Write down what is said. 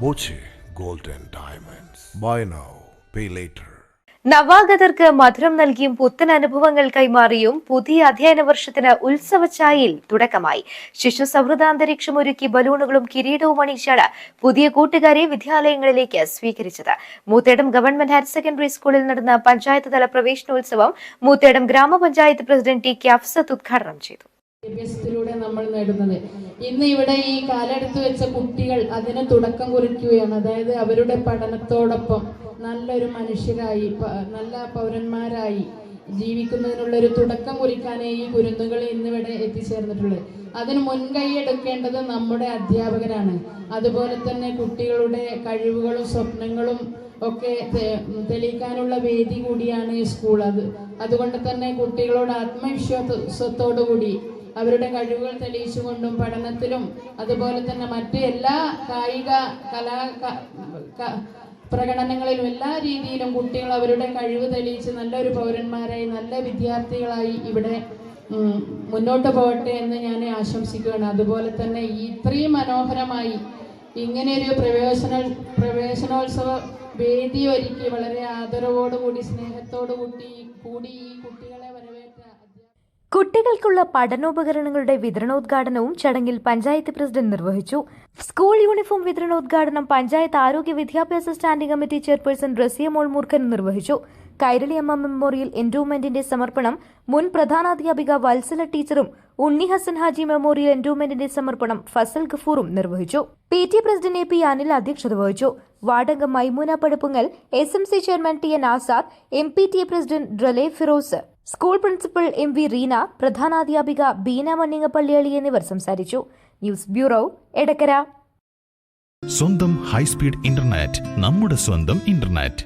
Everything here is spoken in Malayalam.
Boche Gold and Diamonds. Buy now, pay later. നവാഗതർക്ക് മധുരം നൽകിയും പുത്തൻ അനുഭവങ്ങൾ കൈമാറിയും പുതിയ അധ്യയന വർഷത്തിന് ഉത്സവച്ചായയിൽ തുടക്കമായി. ശിശു സൗഹൃദാന്തരീക്ഷം ഒരുക്കി ബലൂണുകളും കിരീടവും അണിയിച്ചാണ് പുതിയ കൂട്ടുകാരെ വിദ്യാലയങ്ങളിലേക്ക് സ്വീകരിച്ചത്. മൂത്തേടം ഗവൺമെന്റ് ഹയർ സെക്കൻഡറി സ്കൂളിൽ നടന്ന പഞ്ചായത്ത് തല പ്രവേശനോത്സവം മൂത്തേടം ഗ്രാമപഞ്ചായത്ത് പ്രസിഡന്റ് ടി കെ അഫ്സത്ത് ഉദ്ഘാടനം ചെയ്തു. വിദ്യാഭ്യാസത്തിലൂടെ നമ്മൾ നേടുന്നത് ഇന്ന് ഇവിടെ ഈ കാലെടുത്ത് വെച്ച കുട്ടികൾ അതിന് തുടക്കം കുറിക്കുകയാണ്. അതായത് അവരുടെ പഠനത്തോടൊപ്പം നല്ലൊരു മനുഷ്യരായി, നല്ല പൗരന്മാരായി ജീവിക്കുന്നതിനുള്ളൊരു തുടക്കം കുറിക്കാനേ ഈ കുരുന്നുകൾ ഇന്നിവിടെ എത്തിച്ചേർന്നിട്ടുള്ളത്. അതിന് മുൻകൈ എടുക്കേണ്ടത് നമ്മുടെ അധ്യാപകരാണ്. അതുപോലെ തന്നെ കുട്ടികളുടെ കഴിവുകളും സ്വപ്നങ്ങളും ഒക്കെ തെളിയിക്കാനുള്ള വേദി കൂടിയാണ് ഈ സ്കൂൾ. അതുകൊണ്ട് തന്നെ കുട്ടികളോട് ആത്മവിശ്വാസത്തോടുകൂടി അവരുടെ കഴിവുകൾ തെളിയിച്ചുകൊണ്ടും പഠനത്തിലും അതുപോലെ തന്നെ മറ്റ് എല്ലാ കായിക പ്രകടനങ്ങളിലും എല്ലാ രീതിയിലും കുട്ടികൾ അവരുടെ കഴിവ് തെളിയിച്ച് നല്ലൊരു പൗരന്മാരായി നല്ല വിദ്യാർത്ഥികളായി ഇവിടെ മുന്നോട്ട് പോകട്ടെ എന്ന് ഞാൻ ആശംസിക്കുകയാണ്. അതുപോലെ തന്നെ ഇത്രയും മനോഹരമായി ഇങ്ങനെയൊരു പ്രവേശനോത്സവ വേദി ഒരുക്കി വളരെ ആദരവോടുകൂടി സ്നേഹത്തോടു കൂടി ഈ കുട്ടികളെ വരവേറ്റ കുട്ടികൾക്കുള്ള പഠനോപകരണങ്ങളുടെ വിതരണോദ്ഘാടനവും ചടങ്ങിൽ പഞ്ചായത്ത് പ്രസിഡന്റ് നിർവഹിച്ചു. സ്കൂൾ യൂണിഫോം വിതരണോദ്ഘാടനം പഞ്ചായത്ത് ആരോഗ്യ വിദ്യാഭ്യാസ സ്റ്റാൻഡിംഗ് കമ്മിറ്റി ചെയർപേഴ്സൺ റസിയ മോൾ മൂർഖൻ നിർവഹിച്ചു. കൈരളിയമ്മ മെമ്മോറിയൽ എൻഡോവ്മെന്റിന്റെ സമർപ്പണം മുൻ പ്രധാനാധ്യാപിക വത്സല ടീച്ചറും ഉണ്ണി ഹസൻ ഹാജി മെമ്മോറിയൽ എൻഡോവ്മെന്റിന്റെ സമർപ്പണം ഫസൽ ഗഫൂറും നിർവഹിച്ചു. PTA പ്രസിഡന്റ് AP അനിൽ അധ്യക്ഷത വഹിച്ചു. വാർഡംഗം Maimoona Paduppungal, SMC chairman TN Azad, MPTA president ഡ്രലെ Firoz, school principal MV Reena, പ്രധാനാധ്യാപിക ബീന മണ്ണിങ്ങപ്പള്ളിയളി എന്നിവർ സംസാരിച്ചു. News bureau, Edakkara. സ്വന്തം ഹൈസ്പീഡ് ഇന്റർനെറ്റ്, നമ്മുടെ സ്വന്തം ഇന്റർനെറ്റ്.